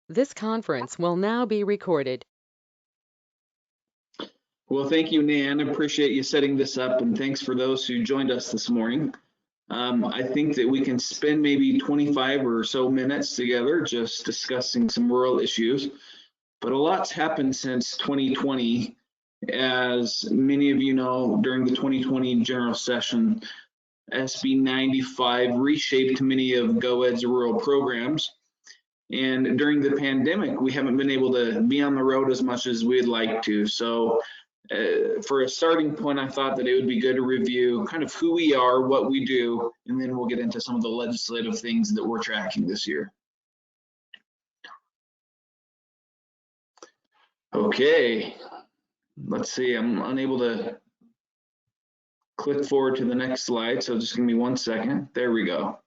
This conference will now be recorded. Well, thank you, Nan. I appreciate you setting this up, and thanks for those who joined us this morning. I think that we can spend maybe 25 or so minutes together just discussing some rural issues, but a lot's happened since 2020. As many of you know, during the 2020 general session, SB 95 reshaped many of GoEd's rural programs. And during the pandemic, we haven't been able to be on the road as much as we'd like to. So for a starting point, I thought that it would be good to review kind of who we are, what we do, and then we'll get into some of the legislative things that we're tracking this year. Okay, let's see, I'm unable to click forward to the next slide, so just give me 1 second. There we go.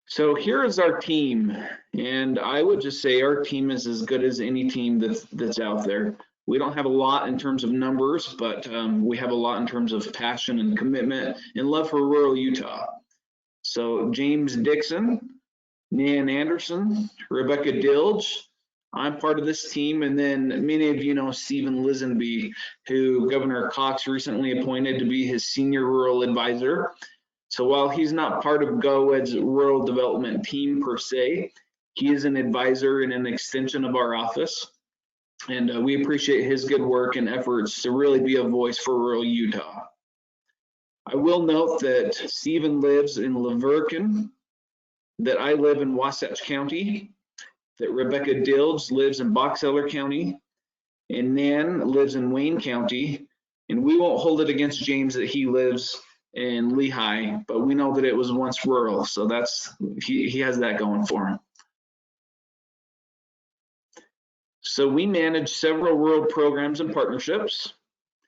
So here is our team, and I would just say our team is as good as any team that's out there. We don't have a lot in terms of numbers, but we have a lot in terms of passion and commitment and love for rural Utah. So James Dixon, Nan Anderson, Rebecca Dilge, I'm part of this team, and then many of you know Stephen Lisenby, who Governor Cox recently appointed to be his senior rural advisor. So while he's not part of GoEd's rural development team per se, he is an advisor and an extension of our office. And we appreciate his good work and efforts to really be a voice for rural Utah. I will note that Stephen lives in Laverton, that I live in Wasatch County, that Rebecca Dilge lives in Box Elder County, and Nan lives in Wayne County. And we won't hold it against James that he lives in Lehigh, but we know that it was once rural, so that's he has that going for him. So we manage several rural programs and partnerships.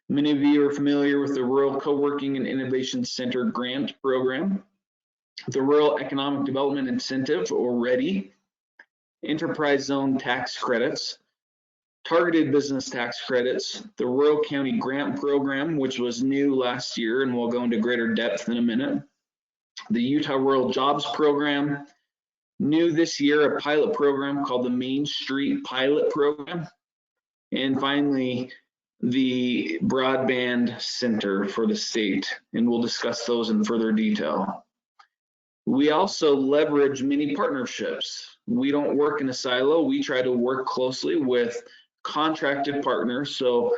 Many of you are familiar with the Rural Co-working and Innovation Center grant program, the Rural Economic Development Incentive, or READY, Enterprise Zone tax credits, targeted business tax credits, the Rural County Grant Program, which was new last year, and we'll go into greater depth in a minute, the Utah Rural Jobs Program, new this year, a pilot program called the Main Street Pilot Program, and finally, the Broadband Center for the state, and we'll discuss those in further detail. We also leverage many partnerships. We don't work in a silo. We try to work closely with contracted partners. So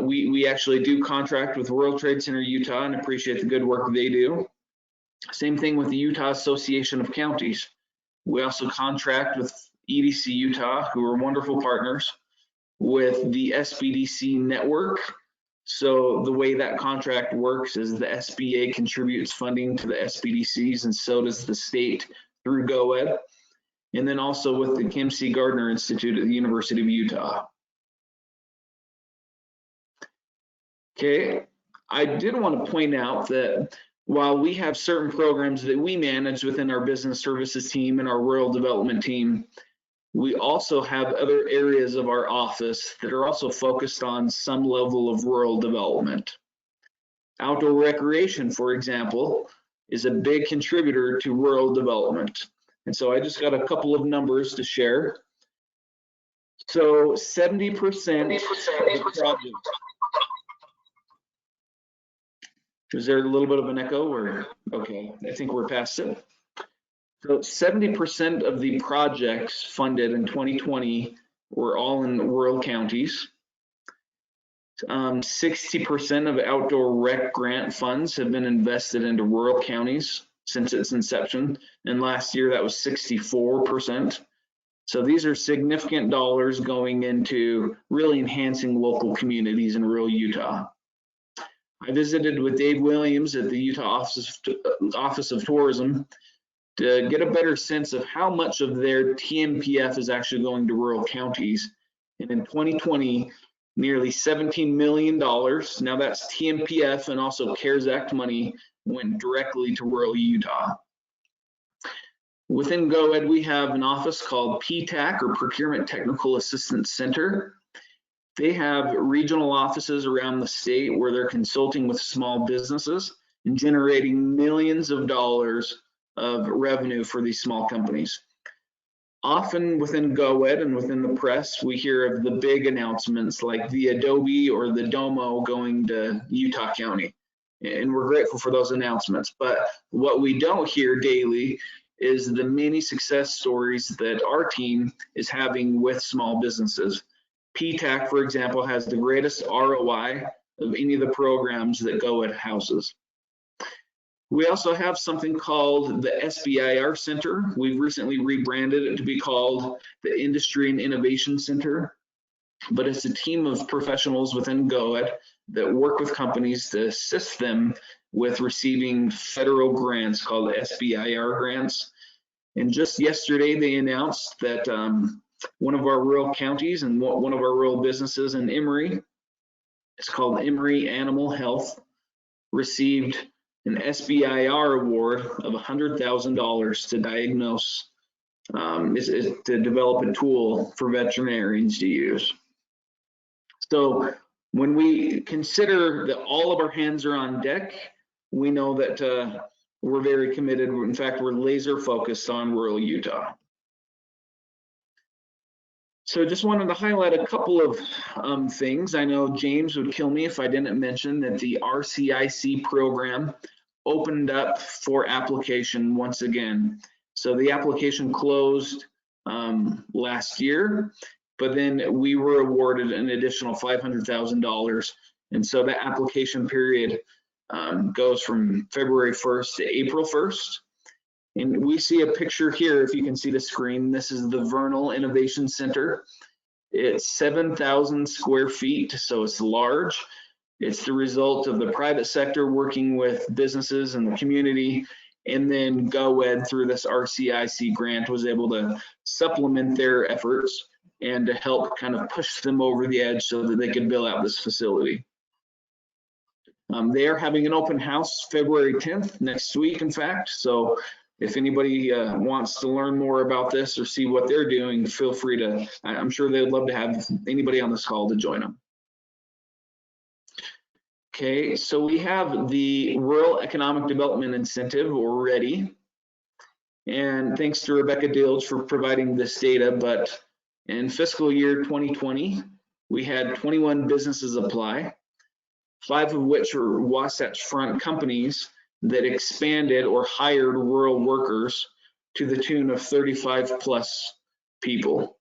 we actually do contract with World Trade Center Utah and appreciate the good work they do. Same thing with the Utah Association of Counties. We also contract with EDC Utah, who are wonderful partners, with the SBDC network. So the way that contract works is the SBA contributes funding to the SBDCs, and so does the state through GoEd. And then also with the Kim C. Gardner Institute at the University of Utah. Okay, I did want to point out that while we have certain programs that we manage within our business services team and our rural development team, we also have other areas of our office that are also focused on some level of rural development. Outdoor recreation, for example, is a big contributor to rural development. And so I just got a couple of numbers to share. So 70% of the project. Is there a little bit of an echo or, okay, I think we're past it. So 70% of the projects funded in 2020 were all in rural counties. 60% of outdoor rec grant funds have been invested into rural counties since its inception, and last year that was 64%. So these are significant dollars going into really enhancing local communities in rural Utah. I visited with Dave Williams at the Utah Office of Tourism to get a better sense of how much of their TMPF is actually going to rural counties. And in 2020, nearly $17 million, now that's TMPF and also CARES Act money, went directly to rural Utah. Within GoEd, we have an office called PTAC, or Procurement Technical Assistance Center. They have regional offices around the state where they're consulting with small businesses and generating millions of dollars of revenue for these small companies. Often within GoEd and within the press, we hear of the big announcements like the Adobe or the Domo going to Utah County. And we're grateful for those announcements. But what we don't hear daily is the many success stories that our team is having with small businesses. PTAC, for example, has the greatest ROI of any of the programs that GoEd houses. We also have something called the SBIR Center. We've recently rebranded it to be called the Industry and Innovation Center, but it's a team of professionals within GoEd that work with companies to assist them with receiving federal grants called SBIR grants. And just yesterday, they announced that one of our rural counties and one of our rural businesses in Emory, it's called Emory Animal Health, received an SBIR award of $100,000 to diagnose, to develop a tool for veterinarians to use. So when we consider that all of our hands are on deck, we know that we're very committed. In fact, we're laser focused on rural Utah. So just wanted to highlight a couple of things. I know James would kill me if I didn't mention that the RCIC program opened up for application once again. So the application closed last year, but then we were awarded an additional $500,000. And so that application period goes from February 1st to April 1st. And we see a picture here, if you can see the screen. This is the Vernal Innovation Center. It's 7,000 square feet, so it's large. It's the result of the private sector working with businesses in the community, and then GoEd through this RCIC grant was able to supplement their efforts and to help kind of push them over the edge so that they could build out this facility. They are having an open house February 10th, next week, in fact. So if anybody wants to learn more about this or see what they're doing, feel free to, I'm sure they would love to have anybody on this call to join them. Okay, so we have the Rural Economic Development Incentive, or READY. And thanks to Rebecca Dilge for providing this data, but in fiscal year 2020, we had 21 businesses apply, 5 of which were Wasatch Front companies that expanded or hired rural workers to the tune of 35 plus people.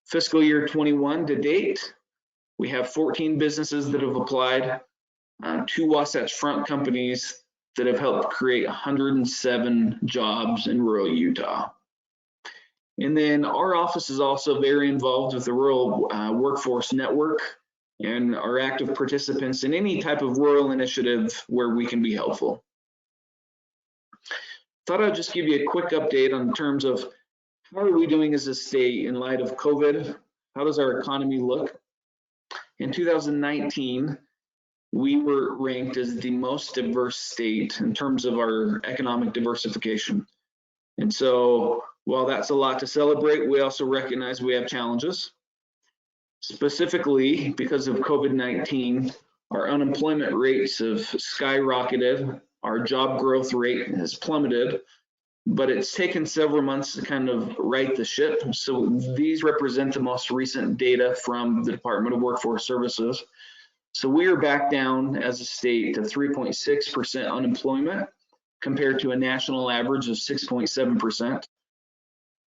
Fiscal year 21 to date, we have 14 businesses that have applied, 2 Wasatch Front companies that have helped create 107 jobs in rural Utah. And then our office is also very involved with the Rural Workforce Network and are active participants in any type of rural initiative where we can be helpful. Thought I'd just give you a quick update on terms of how are we doing as a state in light of COVID? How does our economy look? In 2019, we were ranked as the most diverse state in terms of our economic diversification. And so while that's a lot to celebrate, we also recognize we have challenges. Specifically, because of COVID-19, our unemployment rates have skyrocketed, our job growth rate has plummeted, but it's taken several months to kind of right the ship. So these represent the most recent data from the Department of Workforce Services. So we are back down as a state to 3.6% unemployment compared to a national average of 6.7%.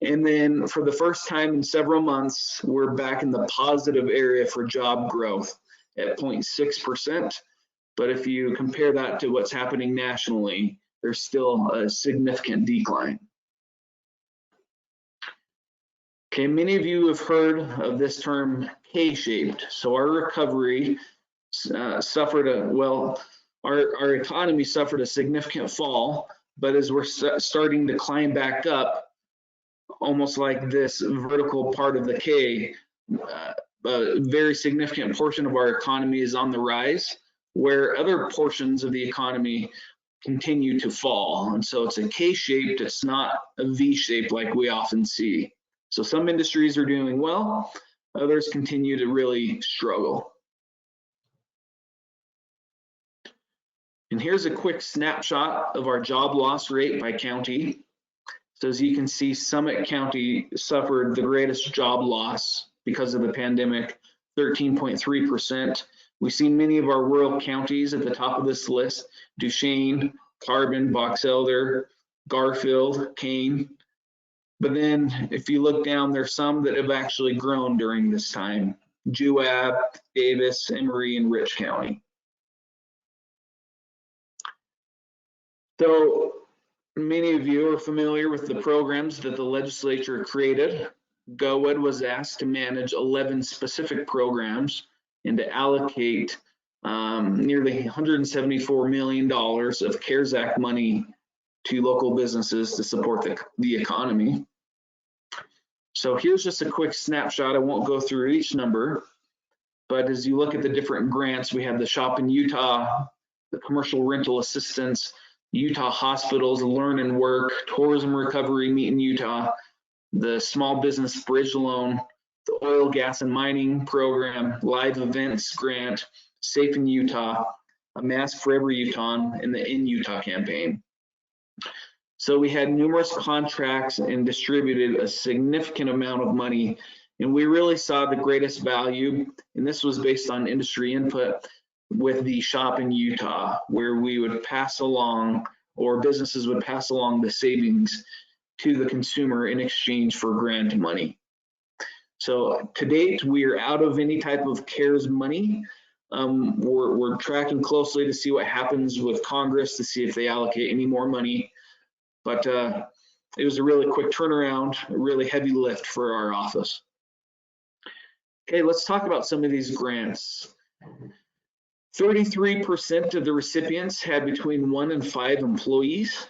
And then for the first time in several months, we're back in the positive area for job growth at 0.6%. But if you compare that to what's happening nationally, there's still a significant decline. Okay, many of you have heard of this term K-shaped. So our recovery suffered our economy suffered a significant fall, but as we're starting to climb back up, almost like this vertical part of the K, a very significant portion of our economy is on the rise, where other portions of the economy continue to fall. And so it's a K-shaped, it's not a V-shape like we often see. So some industries are doing well, others continue to really struggle. And here's a quick snapshot of our job loss rate by county. So as you can see, Summit County suffered the greatest job loss because of the pandemic, 13.3%. We've seen many of our rural counties at the top of this list: Duchesne, Carbon, Box Elder, Garfield, Kane. But then if you look down, there's some that have actually grown during this time: Juab, Davis, Emory, and Rich County. So many of you are familiar with the programs that the legislature created. GOED was asked to manage 11 specific programs and to allocate nearly $174 million of CARES Act money to local businesses to support the economy. So here's just a quick snapshot. I won't go through each number, but as you look at the different grants, we have the Shop in Utah, the Commercial Rental Assistance, Utah Hospitals, Learn and Work, Tourism Recovery, Meet in Utah, the Small Business Bridge Loan, the Oil, Gas, and Mining Program, Live Events Grant, Safe in Utah, A Mask for Every Utahn, and the In Utah campaign. So we had numerous contracts and distributed a significant amount of money, and we really saw the greatest value, and this was based on industry input, with the Shop in Utah, where we would pass along, or businesses would pass along, the savings to the consumer in exchange for grant money. So to date, we are out of any type of CARES money. We're tracking closely to see what happens with Congress, to see if they allocate any more money. But it was a really quick turnaround, a really heavy lift for our office. Okay, let's talk about some of these grants. 33% of the recipients had between 1 and 5 employees.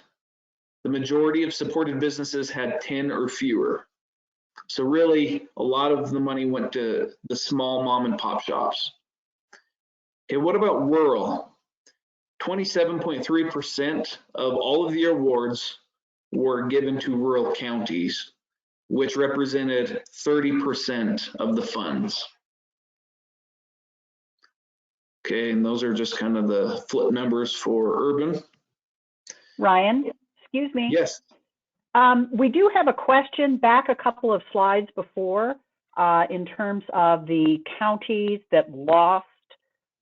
The majority of supported businesses had 10 or fewer. So really, a lot of the money went to the small mom and pop shops. Okay, what about rural? 27.3% of all of the awards were given to rural counties, which represented 30% of the funds. Okay, and those are just kind of the flip numbers for urban. Ryan, excuse me. Yes. We do have a question back a couple of slides before in terms of the counties that lost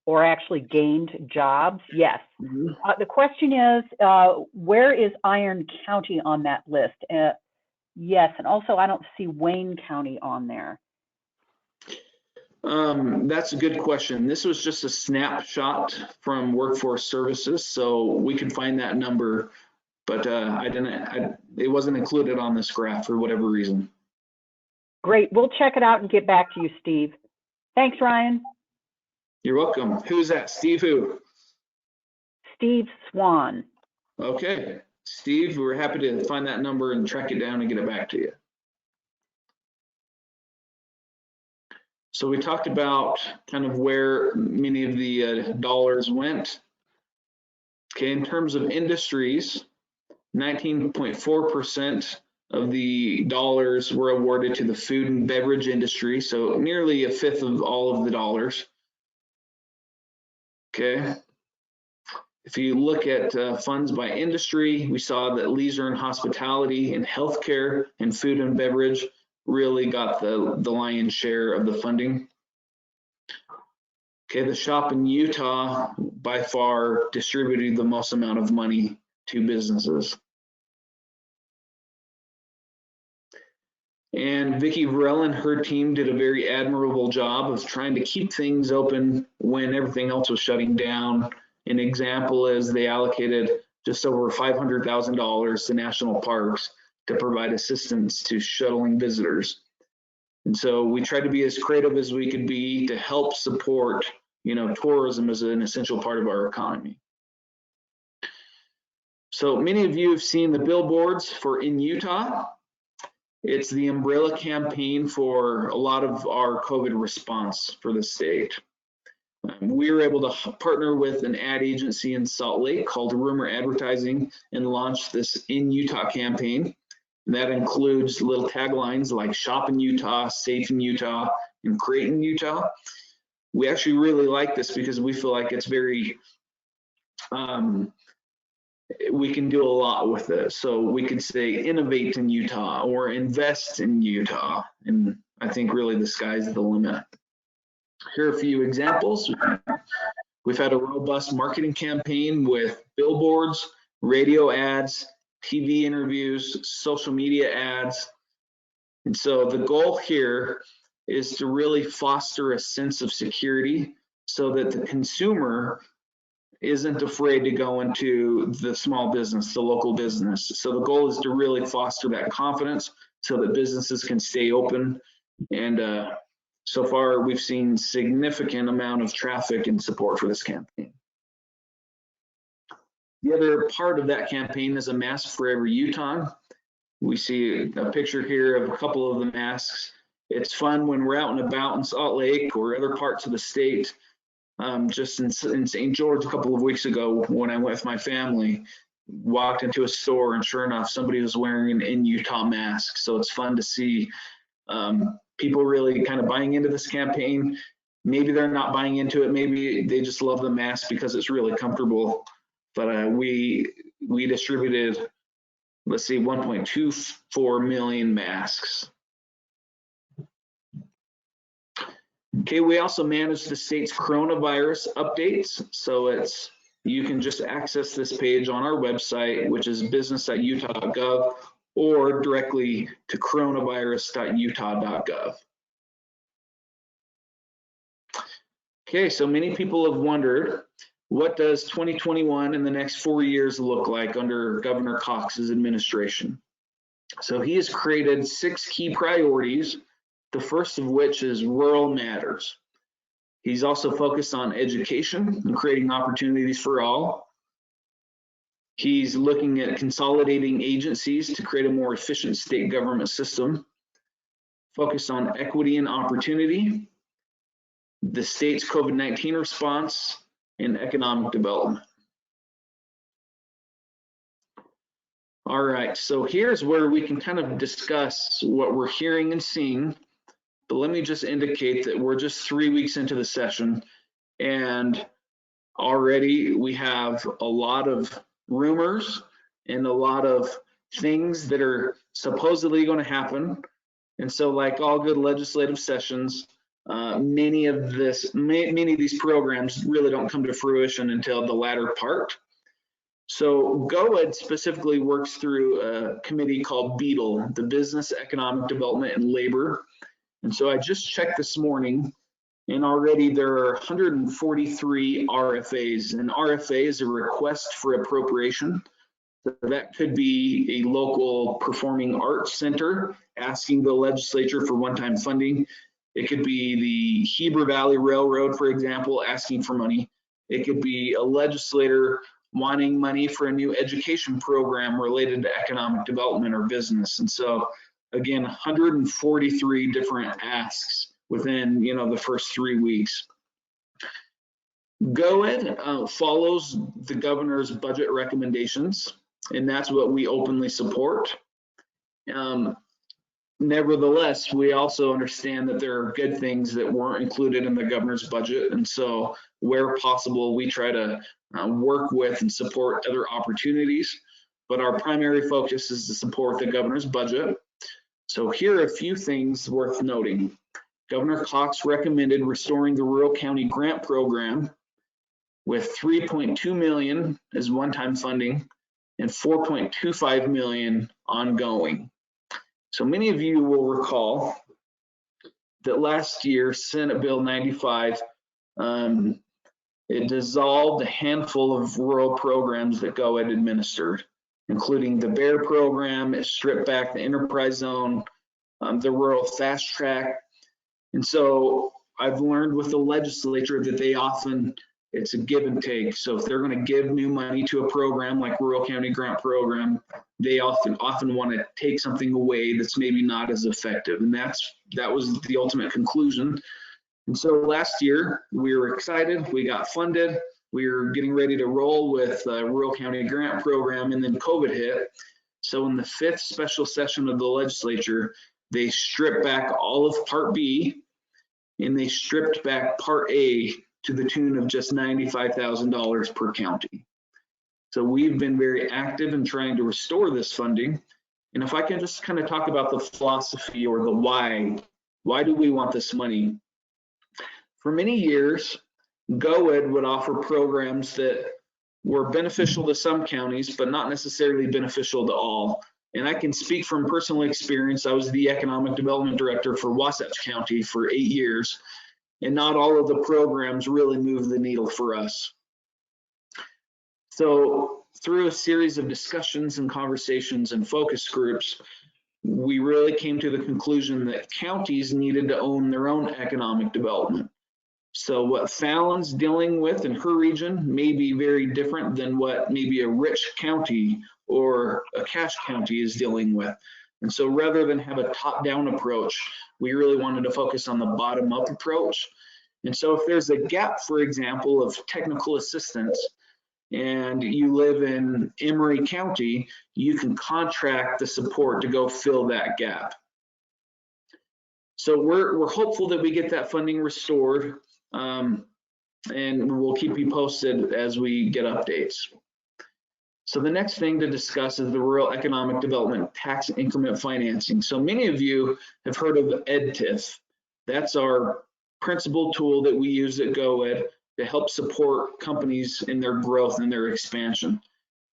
or actually gained jobs. Yes. Mm-hmm. The question is, where is Iron County on that list? Yes, and also I don't see Wayne County on there. That's a good question. This was just a snapshot from Workforce Services, so we could find that number, but it wasn't included on this graph for whatever reason. Great, we'll check it out and get back to you, Steve. Thanks, Ryan. You're welcome. Who's that? Steve who? Steve Swan. Okay, Steve, we're happy to find that number and track it down and get it back to you. So we talked about kind of where many of the dollars went. Okay, in terms of industries, 19.4% of the dollars were awarded to the food and beverage industry, so nearly a fifth of all of the dollars. Okay, if you look at funds by industry, we saw that leisure and hospitality and healthcare and food and beverage really got the lion's share of the funding. Okay, the Shop in Utah by far distributed the most amount of money to businesses. And Vicki Varell and her team did a very admirable job of trying to keep things open when everything else was shutting down. An example is they allocated just over $500,000 to national parks to provide assistance to shuttling visitors. And so we tried to be as creative as we could be to help support, tourism as an essential part of our economy. So many of you have seen the billboards for In Utah. It's the umbrella campaign for a lot of our COVID response for the state. We were able to partner with an ad agency in Salt Lake called Rumor Advertising and launch this In Utah campaign. And that includes little taglines like Shop in Utah, Safe in Utah, and Create in Utah. We actually really like this because we feel like it's very we can do a lot with this. So we could say innovate in Utah or invest in Utah. And I think really the sky's the limit. Here are a few examples. We've had a robust marketing campaign with billboards, radio ads, TV interviews, social media ads. And so the goal here is to really foster a sense of security so that the consumer isn't afraid to go into the small business, the local business. So the goal is to really foster that confidence so that businesses can stay open. And so far, we've seen significant amount of traffic and support for this campaign. The other part of that campaign is a mask for every Utahn. We see a picture here of a couple of the masks. It's fun when we're out and about in Salt Lake or other parts of the state. Just in St. George a couple of weeks ago when I went with my family, walked into a store and sure enough, somebody was wearing an in Utah mask. So it's fun to see people really kind of buying into this campaign. Maybe they're not buying into it. Maybe they just love the mask because it's really comfortable. But we distributed, let's see, 1.24 million masks. Okay, we also manage the state's coronavirus updates. So you can just access this page on our website, which is business.utah.gov, or directly to coronavirus.utah.gov. Okay, so many people have wondered, what does 2021 and the next 4 years look like under Governor Cox's administration? So he has created 6 key priorities, the first of which is rural matters. He's also focused on education and creating opportunities for all. He's looking at consolidating agencies to create a more efficient state government system, focused on equity and opportunity, the state's COVID-19 response, and economic development. All right, so here's where we can kind of discuss what we're hearing and seeing. But let me just indicate that we're just 3 weeks into the session, and already we have a lot of rumors and a lot of things that are supposedly going to happen. And so, like all good legislative sessions, many of these programs really don't come to fruition until the latter part. So GOED specifically works through a committee called BEATLE, the Business, Economic Development, and Labor. And so I just checked this morning, and already there are 143 RFAs. An RFA is a request for appropriation. So that could be a local performing arts center asking the legislature for one-time funding. It could be the Heber Valley Railroad, for example, asking for money. It could be a legislator wanting money for a new education program related to economic development or business. And so, again, 143 different asks within, the first 3 weeks. GOED follows the governor's budget recommendations, and that's what we openly support. Nevertheless, we also understand that there are good things that weren't included in the governor's budget, and so where possible, we try to work with and support other opportunities, but our primary focus is to support the governor's budget. So here are a few things worth noting. Governor Cox recommended restoring the Rural County Grant Program with $3.2 million as one-time funding and $4.25 million ongoing. So many of you will recall that last year, Senate Bill 95, it dissolved a handful of rural programs that GOED administered, including the BEAR program. It stripped back the enterprise zone, the rural fast track. And so I've learned with the legislature that it's a give and take. So if they're going to give new money to a program like Rural County Grant Program, they often want to take something away that's maybe not as effective. And that was the ultimate conclusion. And so last year we were excited, we got funded, we were getting ready to roll with Rural County Grant Program, and then COVID hit. So in the 5th special session of the legislature, they stripped back all of Part B, and they stripped back Part A to the tune of just $95,000 per county. So we've been very active in trying to restore this funding. And if I can just kind of talk about the philosophy or the why do we want this money? For many years, GoEd would offer programs that were beneficial to some counties, but not necessarily beneficial to all. And I can speak from personal experience. I was the economic development director for Wasatch County for 8 years, and not all of the programs really moved the needle for us. So through a series of discussions and conversations and focus groups, we really came to the conclusion that counties needed to own their own economic development. So what Fallon's dealing with in her region may be very different than what maybe a rich county or a cash county is dealing with. And so rather than have a top-down approach, we really wanted to focus on the bottom-up approach. And so if there's a gap, for example, of technical assistance, and you live in Emery County, you can contract the support to go fill that gap. So we're hopeful that we get that funding restored, and we'll keep you posted as we get updates. So the next thing to discuss is the Rural Economic Development Tax Increment Financing. So many of you have heard of EdTIF. That's our principal tool that we use at GoEd to help support companies in their growth and their expansion.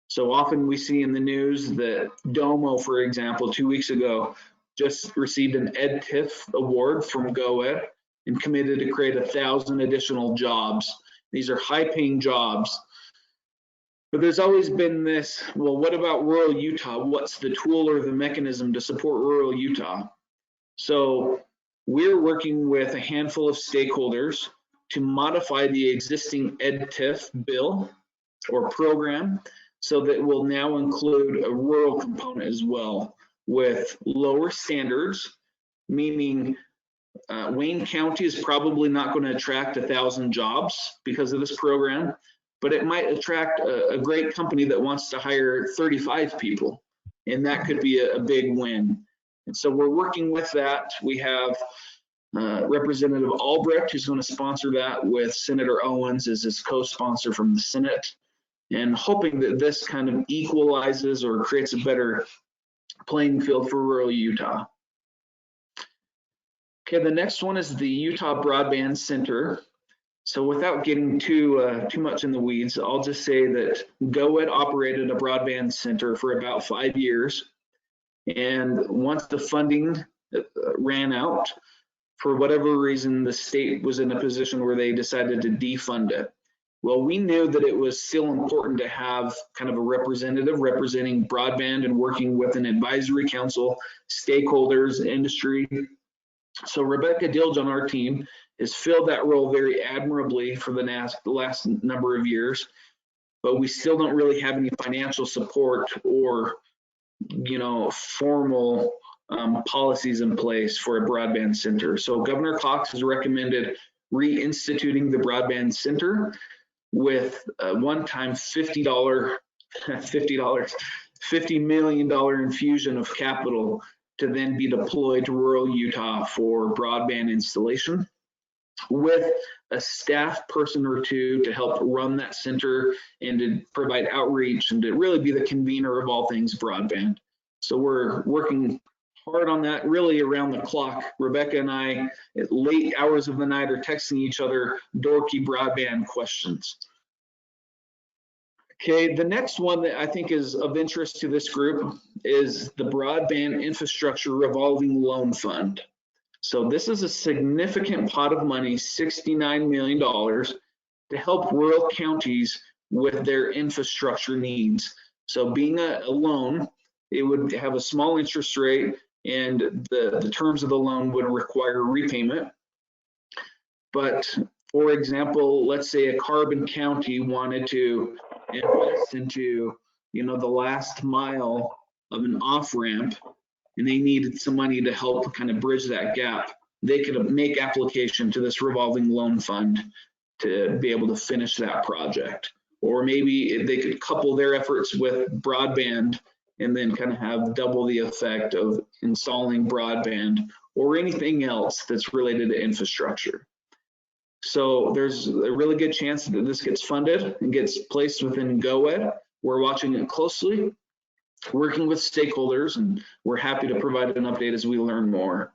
So often we see in the news that Domo, for example, 2 weeks ago, just received an EdTIF award from GoEd and committed to create 1,000 additional jobs. These are high-paying jobs. But there's always been this, well, what about rural Utah? What's the tool or the mechanism to support rural Utah? So we're working with a handful of stakeholders to modify the existing EdTIF bill or program so that will now include a rural component as well, with lower standards, meaning Wayne County is probably not going to attract 1,000 jobs because of this program, but it might attract a great company that wants to hire 35 people, and that could be a big win. And so we're working with that. We have Representative Albrecht, who's going to sponsor that, with Senator Owens as his co-sponsor from the Senate, and hoping that this kind of equalizes or creates a better playing field for rural Utah. Okay, the next one is the Utah Broadband Center. So without getting too much in the weeds, I'll just say that GoEd operated a broadband center for about 5 years. And once the funding ran out, for whatever reason, the state was in a position where they decided to defund it. Well, we knew that it was still important to have kind of a representative representing broadband and working with an advisory council, stakeholders, industry. So Rebecca Dilge on our team has filled that role very admirably for the last number of years, but we still don't really have any financial support or, formal policies in place for a broadband center. So Governor Cox has recommended reinstituting the broadband center with a one-time $50 million infusion of capital to then be deployed to rural Utah for broadband installation, with a staff person or two to help run that center and to provide outreach and to really be the convener of all things broadband. So we're working hard on that, really around the clock. Rebecca and I, at late hours of the night, are texting each other dorky broadband questions. Okay, the next one that I think is of interest to this group is the Broadband Infrastructure Revolving Loan Fund. So this is a significant pot of money, $69 million, to help rural counties with their infrastructure needs. So being a loan, it would have a small interest rate, and the terms of the loan would require repayment. But for example, let's say a Carbon County wanted to invest into, the last mile of an off-ramp, and they needed some money to help kind of bridge that gap. They could make application to this revolving loan fund to be able to finish that project. Or maybe they could couple their efforts with broadband and then kind of have double the effect of installing broadband or anything else that's related to infrastructure. So there's a really good chance that this gets funded and gets placed within GoEd. We're watching it closely, working with stakeholders, and we're happy to provide an update as we learn more.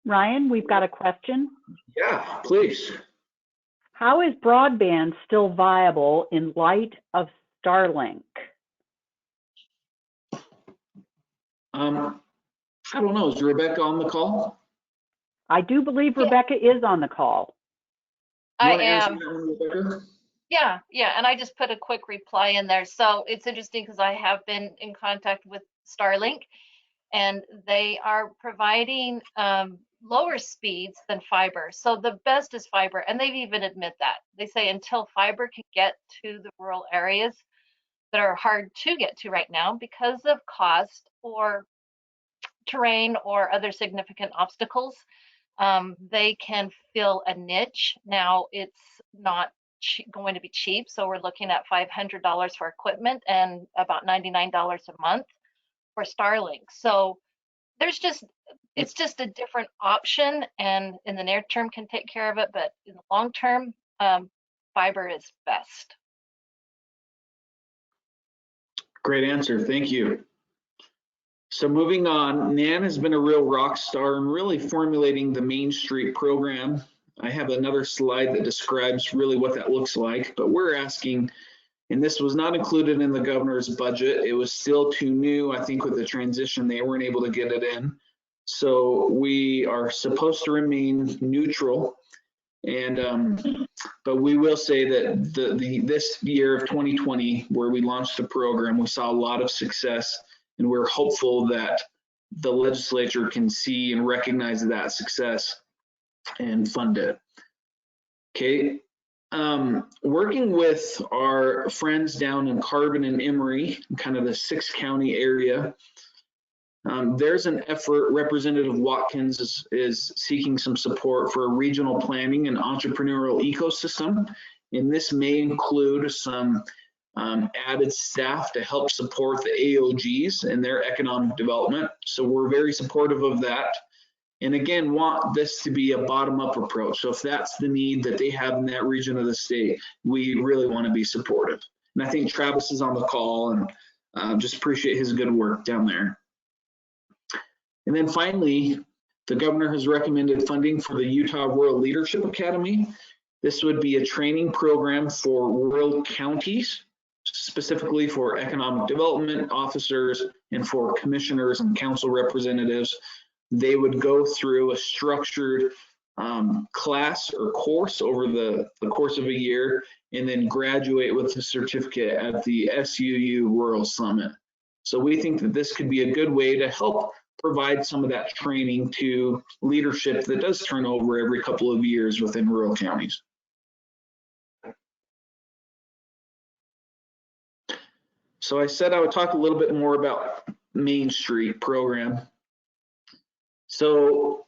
Ryan, we've got a question. Yeah, please. How is broadband still viable in light of Starlink? I don't know, is Rebecca on the call? I do believe Rebecca is on the call. You I wanna answer am. that one, Rebecca? Yeah, and I just put a quick reply in there. So it's interesting because I have been in contact with Starlink, and they are providing lower speeds than fiber. So the best is fiber, and they've even admit that. They say until fiber can get to the rural areas that are hard to get to right now because of cost or terrain or other significant obstacles, they can fill a niche. Now it's not going to be cheap, so we're looking at $500 for equipment and about $99 a month for Starlink. So there's just, it's just a different option, and in the near term can take care of it, but in the long term, fiber is best. Great answer, thank you. So moving on, Nan has been a real rock star in really formulating the Main Street program. I have another slide that describes really what that looks like, but we're asking, and this was not included in the governor's budget. It was still too new. I think with the transition, they weren't able to get it in. So we are supposed to remain neutral. And but we will say that this year of 2020, where we launched the program, we saw a lot of success, and we're hopeful that the legislature can see and recognize that success and fund it. Okay. Working with our friends down in Carbon and Emery, kind of the 6-county area, there's an effort. Representative Watkins is seeking some support for a regional planning and entrepreneurial ecosystem, and this may include some added staff to help support the AOGs and their economic development. So we're very supportive of that. And again, want this to be a bottom-up approach. So if that's the need that they have in that region of the state, we really want to be supportive. And I think Travis is on the call, and just appreciate his good work down there. And then finally, the governor has recommended funding for the Utah Rural Leadership Academy. This would be a training program for rural counties, specifically for economic development officers and for commissioners and council representatives. They would go through a structured class or course over the course of a year, and then graduate with a certificate at the SUU Rural Summit. So we think that this could be a good way to help provide some of that training to leadership that does turn over every couple of years within rural counties. So I said I would talk a little bit more about Main Street program. So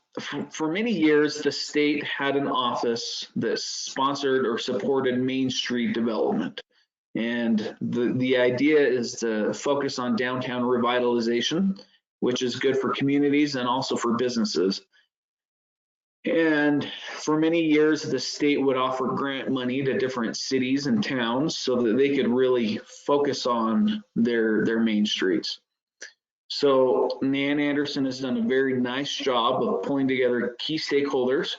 for many years, the state had an office that sponsored or supported Main Street development. And the idea is to focus on downtown revitalization, which is good for communities and also for businesses. And for many years, the state would offer grant money to different cities and towns so that they could really focus on their main streets. So Nan Anderson has done a very nice job of pulling together key stakeholders,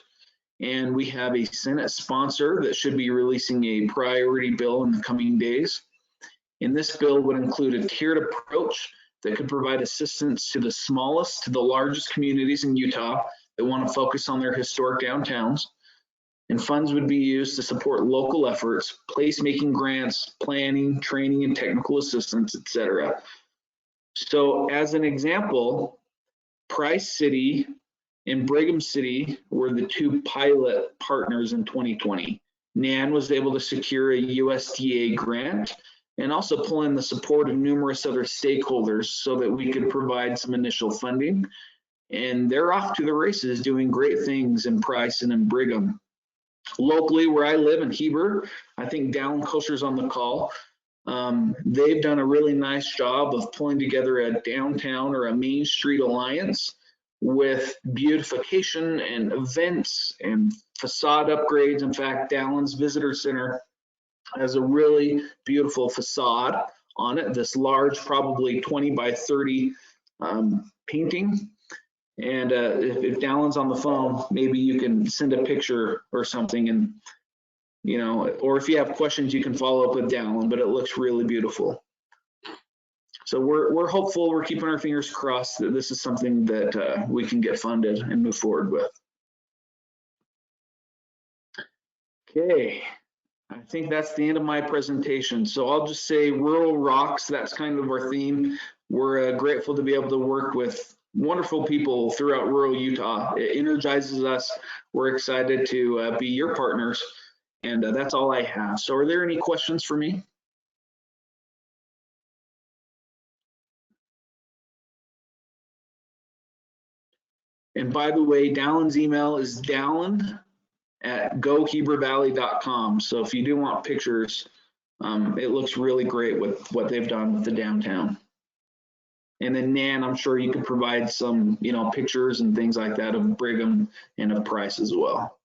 and we have a Senate sponsor that should be releasing a priority bill in the coming days. And this bill would include a tiered approach that could provide assistance to the smallest to the largest communities in Utah that want to focus on their historic downtowns. And funds would be used to support local efforts, placemaking grants, planning, training, and technical assistance, etc. So as an example, Price City and Brigham City were the two pilot partners in 2020. Nan was able to secure a USDA grant and also pull in the support of numerous other stakeholders so that we could provide some initial funding. And they're off to the races doing great things in Price and in Brigham. Locally, where I live in Heber, I think Dallin Kosher's on the call. They've done a really nice job of pulling together a downtown or a Main Street alliance with beautification and events and facade upgrades. In fact, Dallin's Visitor Center Has a really beautiful facade on it, this large, probably 20 by 30 painting. And if Dallin's on the phone, maybe you can send a picture or something, and or if you have questions, you can follow up with Dallin, but it looks really beautiful. So we're hopeful, we're keeping our fingers crossed that this is something that we can get funded and move forward with. Okay, I think that's the end of my presentation. So I'll just say rural rocks, that's kind of our theme. We're grateful to be able to work with wonderful people throughout rural Utah. It energizes us. We're excited to be your partners, and that's all I have. So are there any questions for me? And by the way, Dallin's email is dallin@gohebervalley.com. So if you do want pictures, it looks really great with what they've done with the downtown. And then Nan, I'm sure you could provide some, pictures and things like that of Brigham and of Price as well.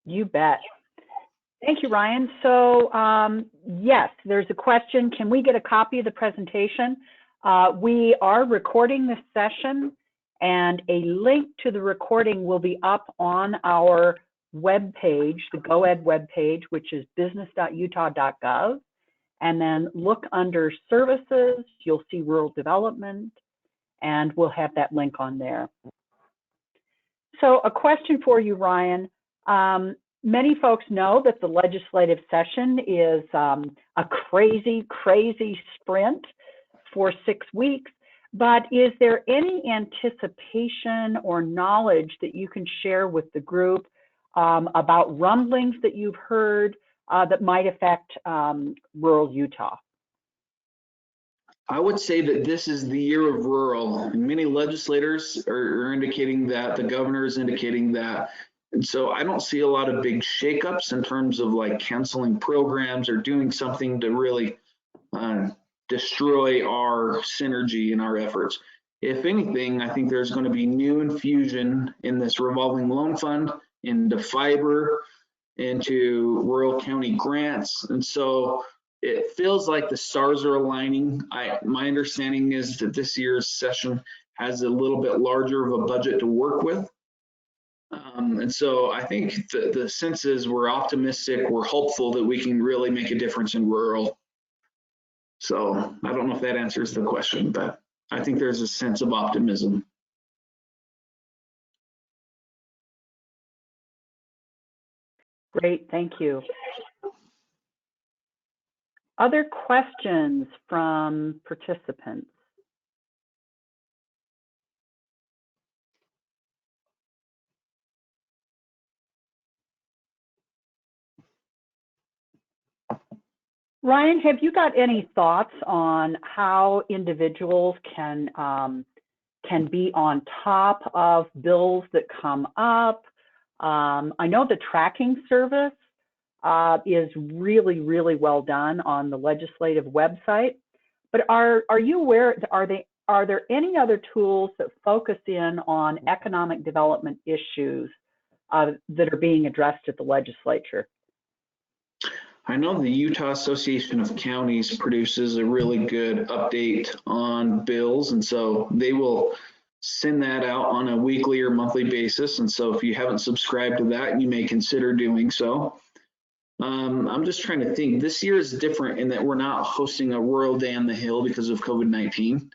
You bet. Thank you, Ryan. So yes, there's a question. Can we get a copy of the presentation? We are recording this session, and a link to the recording will be up on our webpage, the GoEd webpage, which is business.utah.gov. And then look under services, you'll see rural development, and we'll have that link on there. So a question for you, Ryan. Many folks know that the legislative session is a crazy, crazy sprint for 6 weeks, but is there any anticipation or knowledge that you can share with the group about rumblings that you've heard that might affect rural Utah? I would say that this is the year of rural, and many legislators are indicating that, the governor is indicating that. And so I don't see a lot of big shakeups in terms of like canceling programs or doing something to really destroy our synergy and our efforts. If anything, I think there's going to be new infusion in this revolving loan fund, into fiber, into rural county grants. And so it feels like the stars are aligning. My understanding is that this year's session has a little bit larger of a budget to work with. And so I think the sense is we're optimistic, we're hopeful that we can really make a difference in rural. So I don't know if that answers the question, but I think there's a sense of optimism. Great, thank you. Other questions from participants? Ryan, have you got any thoughts on how individuals can be on top of bills that come up? I know the tracking service is really, really well done on the legislative website, but are you aware, are there any other tools that focus in on economic development issues that are being addressed at the legislature? I know the Utah Association of Counties produces a really good update on bills, and so they will send that out on a weekly or monthly basis. And so if you haven't subscribed to that, you may consider doing so. I'm just trying to think. This year is different in that we're not hosting a Rural Day on the Hill because of COVID-19.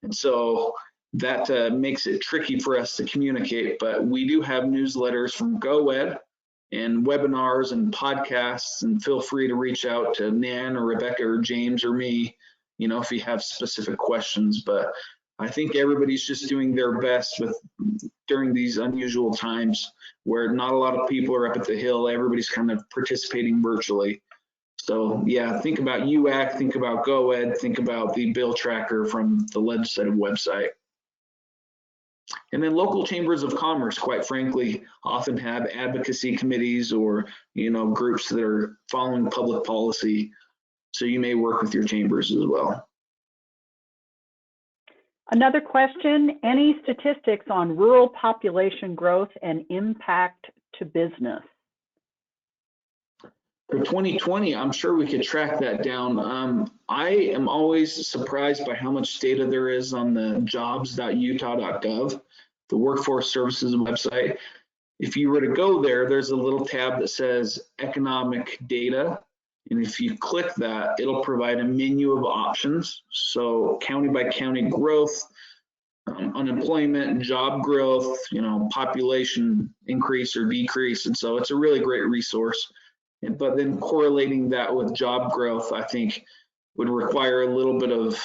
And so that makes it tricky for us to communicate, but we do have newsletters from GoEd and webinars and podcasts, and feel free to reach out to Nan or Rebecca or James or me, if you have specific questions. But I think everybody's just doing their best during these unusual times where not a lot of people are up at the Hill. Everybody's kind of participating virtually. So yeah, think about UAC, think about GoEd, think about the bill tracker from the legislative website. And then local chambers of commerce, quite frankly, often have advocacy committees or, groups that are following public policy. So you may work with your chambers as well. Another question, any statistics on rural population growth and impact to business? For 2020, I'm sure we could track that down. I am always surprised by how much data there is on the jobs.utah.gov, the workforce services website. If you were to go there, there's a little tab that says economic data. And if you click that, it'll provide a menu of options. So county by county growth, unemployment, job growth, population increase or decrease. And so it's a really great resource. But then correlating that with job growth, I think would require a little bit of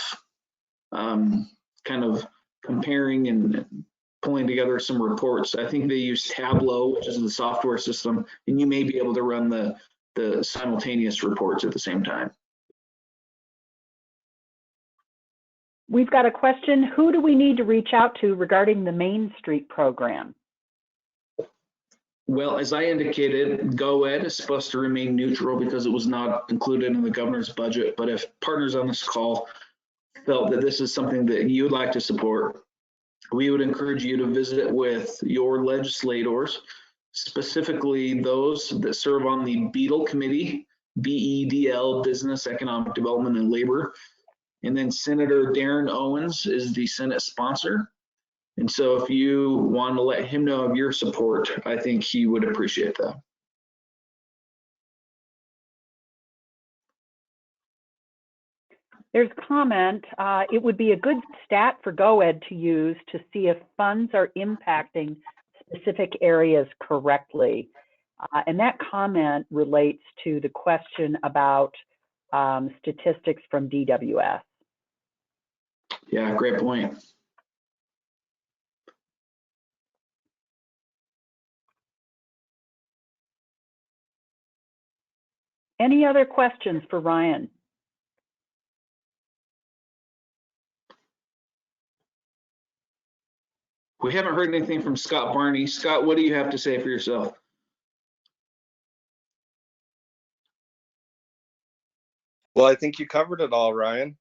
kind of comparing and pulling together some reports. I think they use Tableau, which is the software system, and you may be able to run the simultaneous reports at the same time. We've got a question. Who do we need to reach out to regarding the Main Street program? Well, as I indicated, GoEd is supposed to remain neutral because it was not included in the governor's budget. But if partners on this call felt that this is something that you would like to support, we would encourage you to visit with your legislators, specifically those that serve on the BEDL committee, BEDL, Business, Economic Development, and Labor. And then Senator Darren Owens is the Senate sponsor. And so if you want to let him know of your support, I think he would appreciate that. There's a comment. It would be a good stat for GoEd to use to see if funds are impacting specific areas correctly. And that comment relates to the question about statistics from DWS. Yeah, great point. Any other questions for Ryan? We haven't heard anything from Scott Barney. Scott, what do you have to say for yourself? Well, I think you covered it all, Ryan.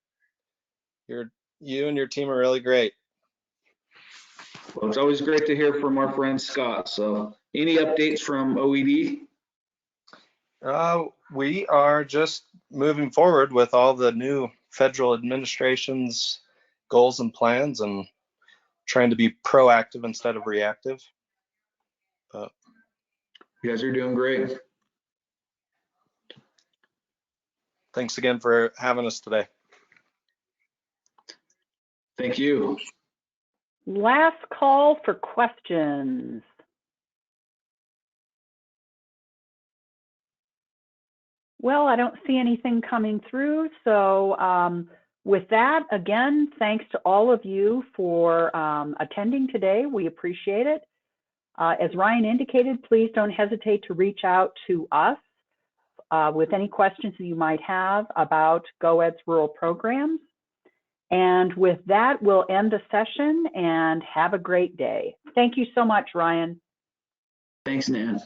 You and your team are really great. Well, it's always great to hear from our friend Scott. So any updates from OED? We are just moving forward with all the new federal administration's goals and plans and trying to be proactive instead of reactive. But You guys are doing great. thanks again for having us today. Thank you. Last call for questions. Well, I don't see anything coming through. So with that, again, thanks to all of you for attending today. We appreciate it. As Ryan indicated, please don't hesitate to reach out to us with any questions that you might have about GoEd's rural programs. And with that, we'll end the session and have a great day. Thank you so much, Ryan. Thanks, Nan.